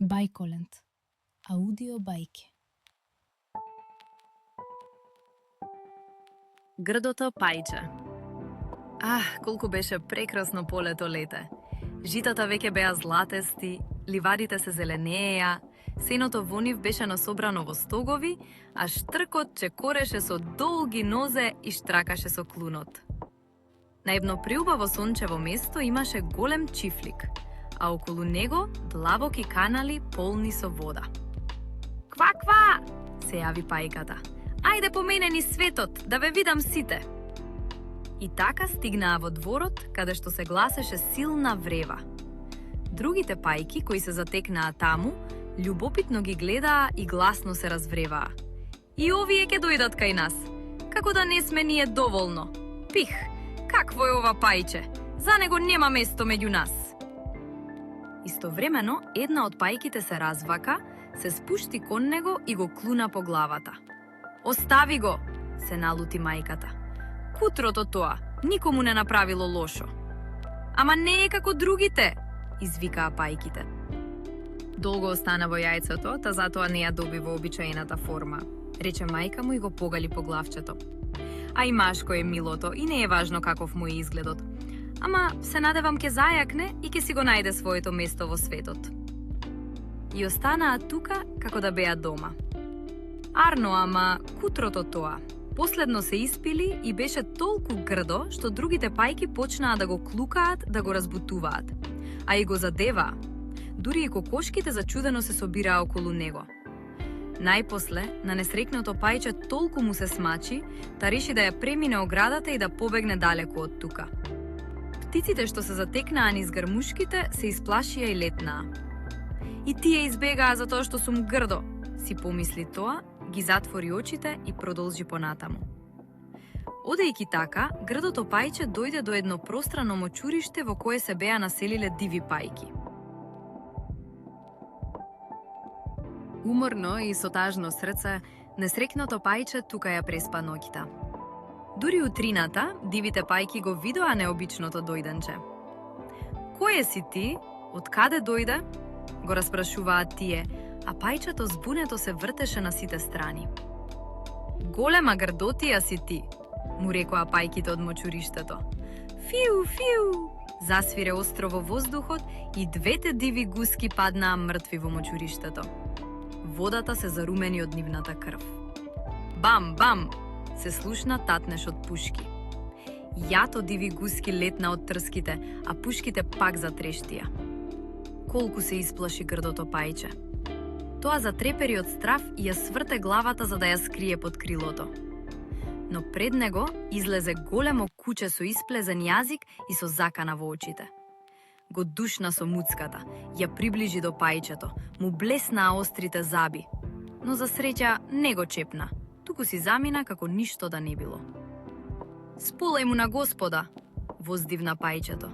Бајколент. Аудио бајки. Грдото пајче. Колку беше прекрасно полето лете. Житата веќе беа златести, ливадите се зеленееја, сеното во нив беше насобрано во стогови, а штркот чекореше со долги нозе и штракаше со клунот. На едно приубаво сончево место имаше голем чифлик, а околу него длабоки канали полни со вода. Ква, се јави пајката. Ајде по мене низ светот, да ве видам сите. И така стигнаа во дворот, каде што се гласеше силна врева. Другите пајки кои се затекнаа таму, љубопитно ги гледаа и гласно се развреваа. И овие ќе дојдат кај нас. Како да не сме ние доволно. Пих, какво е ова пајче? За него нема место меѓу нас. Истовремено, една од пајките се развака, се спушти кон него и го клуна по главата. Остави го, се налути мајката. Кутрото тоа, никому не направило лошо. Ама не е како другите, извикаа пајките. Долго остана во јајцето, та затоа не ја доби во обичаената форма, рече мајка му и го погали по главчето. А и машко е милото и не е важно каков му е изгледот. Ама се надевам ке зајакне и ке си го најде своето место во светот. И останаа тука како да беа дома. Арно, ама кутрото тоа. Последно се испили и беше толку грдо што другите пајки почнаа да го клукаат, да го разбутуваат. А и го задеваа. Дури и кокошките зачудено се собираа околу него. Најпосле, на несрекното пајче толку му се смачи, та реши да ја премине оградата и да побегне далеку од тука. Птиците што се затекнаа низ грмушките се исплашија и летнаа. И тие избегаа затоа што сум грдо, си помисли тоа, ги затвори очите и продолжи понатаму. Одејќи така, грдото пајче дојде до едно пространо мочуриште во кое се беа населиле диви пајки. Уморно и со тажно срце, несрекното пајче тука ја преспа ноќта. Дури утрината, дивите пајки го видоа необичното дојденче. Кој си ти? Од каде дојде? Го распрашуваат тие, а пајчето збунето се вртеше на сите страни. Голема грдотија си ти, му рекоа пајките од мочуриштето. Фиу, фиу, засвире остро во воздухот и двете диви гуски паднаа мртви во мочуриштето. Водата се зарумени од нивната крв. Бам, бам, се слушна татнеш од пушки. Јато диви гуски летна од трските, а пушките пак затрештија. Колку се исплаши грдото пајче. Тоа затрепери од страв и ја сврте главата за да ја скрие под крилото. Но пред него излезе големо куче со исплезен јазик и со закана во очите. Го душна со муцката, ја приближи до пајчето, му блеснаа острите заби. Но за среќа не го чепна, туку си замина како ништо да не било. Сполај му на Господа, воздивна пајчето.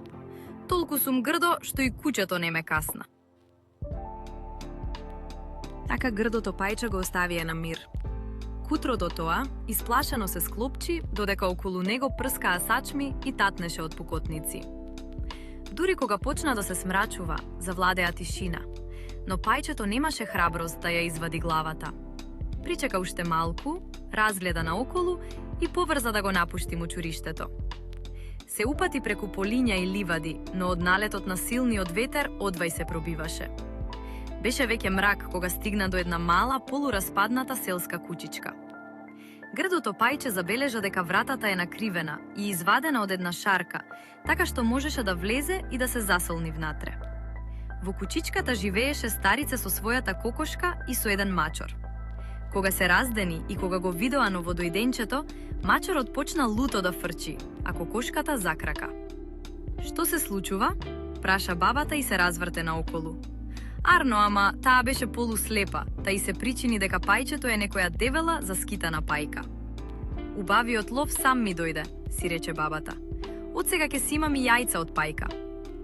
Толку сум грдо што и кучето не ме касна. Така грдото пајче го оставија на мир. Кутро до тоа, исплашено се склопчи, додека околу него прскаа сачми и татнеше од пукотници. Дури кога почна да се смрачува, завладеа тишина, но пајчето немаше храброст да ја извади главата. Причека уште малку, разгледа наоколу и поврза да го напушти мочуриштето. Се упати преку полиња и ливади, но од налетот на силниот ветер одвај се пробиваше. Беше веќе мрак кога стигна до една мала, полураспадната селска кучичка. Грдото пајче забележа дека вратата е накривена и извадена од една шарка, така што можеше да влезе и да се засолни внатре. Во кучичката живееше старице со својата кокошка и со еден мачор. Кога се раздени и кога го видоа новодојденчето, мачорот почна луто да фрчи, а кокошката закрака. Што се случува? Праша бабата и се разврте наоколу. Арно, ама таа беше полуслепа, та и се причини дека пајчето е некоја девела заскитана пајка. Убавиот лов сам ми дојде, си рече бабата. Од сега ќе си имам и јајца од пајка,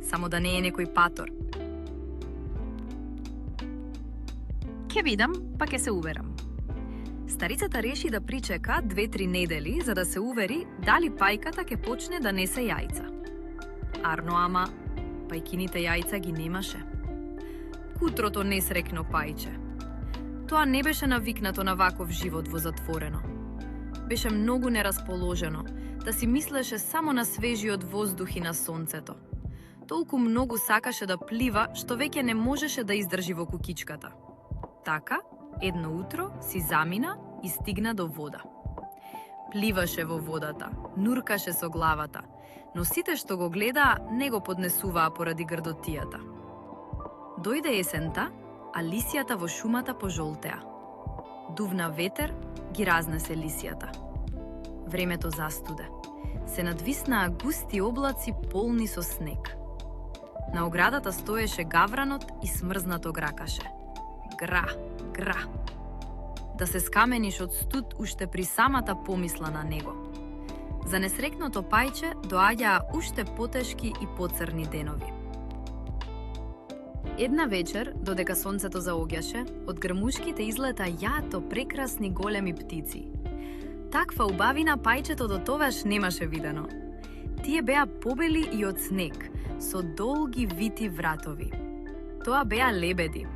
само да не е некој патор. Ке видам, па ке се уверам. Старицата реши да причека 2-3 недели за да се увери дали пајката ќе почне да несе јајца. Арно, ама пајкините јајца ги немаше. кутрото несрекно пајче. Тоа не беше навикнато на ваков живот во затворено. Беше многу нерасположено, да си мислеше само на свежиот воздух и на сонцето. Толку многу сакаше да плива, што веќе не можеше да издржи во кукичката. Така, едно утро си замина и стигна до вода. Пливаше во водата, нуркаше со главата, но сите што го гледаа не го поднесуваа поради грдотијата. Дојде есента, а лисијата во шумата пожолтеа. Дувна ветер, ги разнесе лисијата. Времето застуде. Се надвиснаа густи облаци полни со снег. На оградата стоеше гавранот и смрзнато гракаше. Гра, гра. Да се скамениш од студ уште при самата помисла на него. За несрекното пајче доаѓаа уште потешки и поцрни денови. Една вечер, додека сонцето заоѓаше, од грмушките излета јато прекрасни големи птици. Таква убавина пајчето до тогаш немаше видено. Тие беа побели и од снег, со долги вити вратови. Тоа беа лебеди.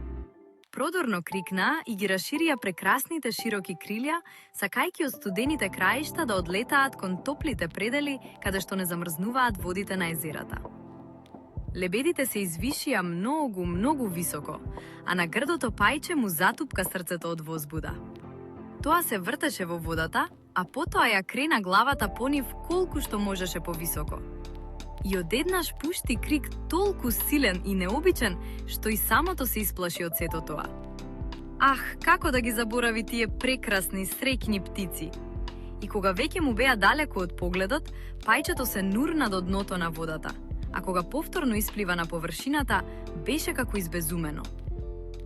Продорно крикнаа и ги расширија прекрасните широки крилја, сакајќи од студените краишта да одлетаат кон топлите предели, каде што не замрзнуваат водите на езерата. Лебедите се извишија многу, многу високо, а на грдото пајче му затупка срцето од возбуда. Тоа се вртеше во водата, а потоа ја крена главата по нив колку што можеше повисоко. И одеднаш пушти крик толку силен и необичен, што и самото се исплаши од сето тоа. Ах, како да ги заборави тие прекрасни, среќни птици! И кога веќе му беа далеко од погледот, пајчето се нурна до дното на водата, а кога повторно исплива на површината, беше како избезумено.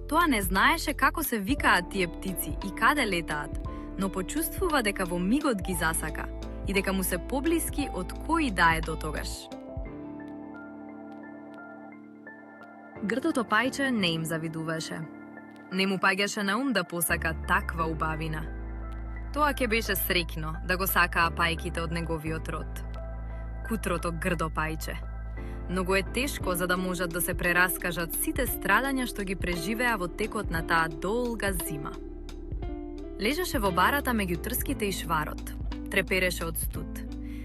Тоа не знаеше како се викаат тие птици и каде летаат, но почувствува дека во мигот ги засака и дека му се поблиски од кој да е до тогаш. Грдото пајче не им завидуваше. Не му паѓаше на ум да посака таква убавина. Тоа ќе беше среќно да го сакаа пајките од неговиот род. Кутрото грдо пајче. Многу е тешко за да можат да се прераскажат сите страдања што ги преживеа во текот на таа долга зима. Лежеше во барата меѓу трските и шварот. Трепереше од студ.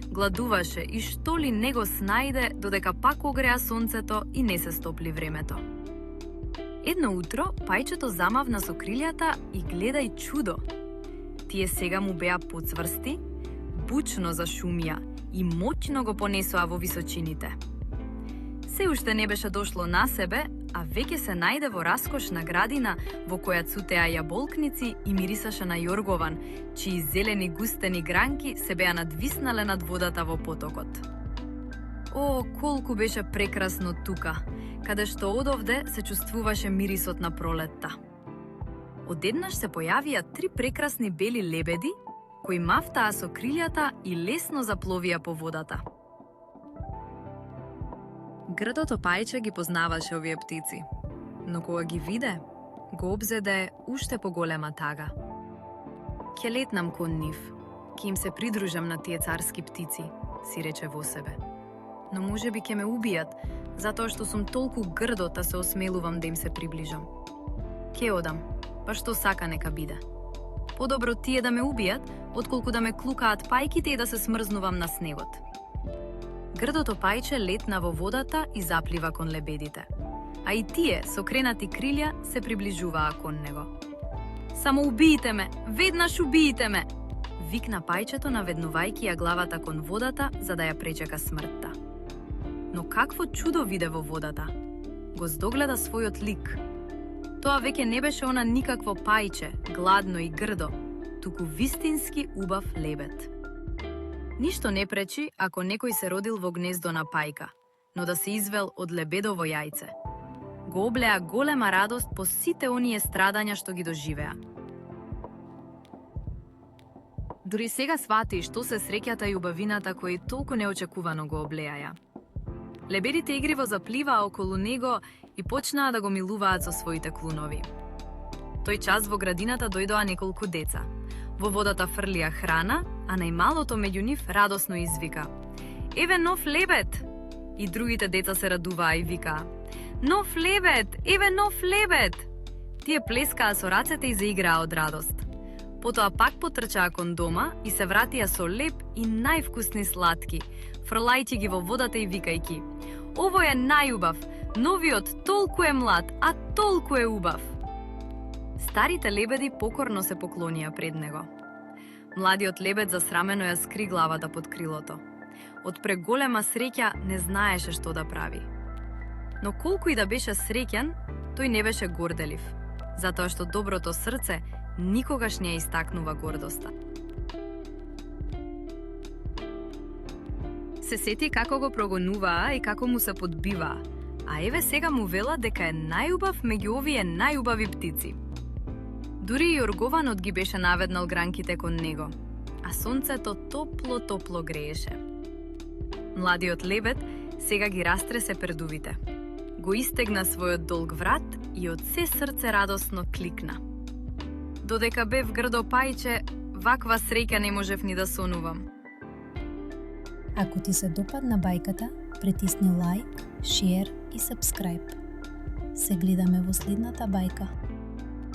Гладуваше и што ли не го снајде додека пак огреа сонцето и не се стопли времето. Едно утро пајчето замавна со крилјата и гледај чудо. Тие сега му беа поцврсти, бучно зашумија и моќно го понесоа во височините. Се уште не беше дошло на себе, а веќе се најде во раскошна градина во која цутеа јаболкници и мирисаше на јоргован, чии зелени густени гранки се беа надвиснале над водата во потокот. О, колку беше прекрасно тука, каде што одовде се чувствуваше мирисот на пролетта. Одеднаш се појавија 3 прекрасни бели лебеди, кои мафтаа со крилјата и лесно запловија по водата. Грдото пајче ги познаваше овие птици, но кога ги виде, го обзеде уште поголема тага. Ќе летнам кон нив, ќе им се придружам на тие царски птици, си рече во себе. Но можеби ќе ме убијат, затоа што сум толку грдот да се осмелувам да им се приближам. Ке одам, па што сака нека биде. Подобро тие да ме убијат, отколку да ме клукаат пајките и да се смрзнувам на снегот. Грдото пајче летна во водата и заплива кон лебедите, а и тие со кренати крилја се приближуваа кон него. Само убиите ме, веднаш убиите ме! Викна пајчето наведнувајќи ја главата кон водата за да ја пречека смртта. Но какво чудо виде во водата? Го здогледа својот лик. Тоа веќе не беше она никакво пајче, гладно и грдо, туку вистински убав лебед. Ништо не пречи ако некој се родил во гнездо на пајка, но да се извел од лебедово јајце. Го облеа голема радост по сите оние страдања што ги доживеа. Дури сега свати што се среќата и убавината кои толку неочекувано го облеаја. Лебедите игриво запливаа околу него и почнаа да го милуваат со своите клунови. Тој час во градината дојдоа неколку деца. Во водата фрлија храна, а најмалото меѓу нив радосно извика: "Еве нов лебед!" И другите деца се радуваа и викаа: Нов лебед! Еве нов лебед! Тие плескаа со рацете и заиграа од радост. Потоа пак потрчаа кон дома и се вратија со леп и највкусни сладки, фрлајќи ги во водата и викајки: "Овој е најубав, новиот толку е млад, а толку е убав." Старите лебеди покорно се поклонија пред него. Младиот лебед засрамено ја скри главата под крилото. Од преголема среќа не знаеше што да прави. Но колку и да беше среќен, тој не беше горделив, затоа што доброто срце никогаш не ја истакнува гордоста. Се сети како го прогонуваа и како му се подбиваа, а еве сега му вела дека е најубав меѓу овие најубави птици. Дури и оргованот ги беше наведнал гранките кон него, а сонцето топло грееше. Младиот лебед сега ги растресе пердувите. Го истегна својот долг врат и од се срце радосно кликна. Додека бев грдо пајче, ваква среќа не можев ни да сонувам. Ако ти се допадна бајката, притисни лајк, шер и сабскрајб. Се гледаме во следната бајка.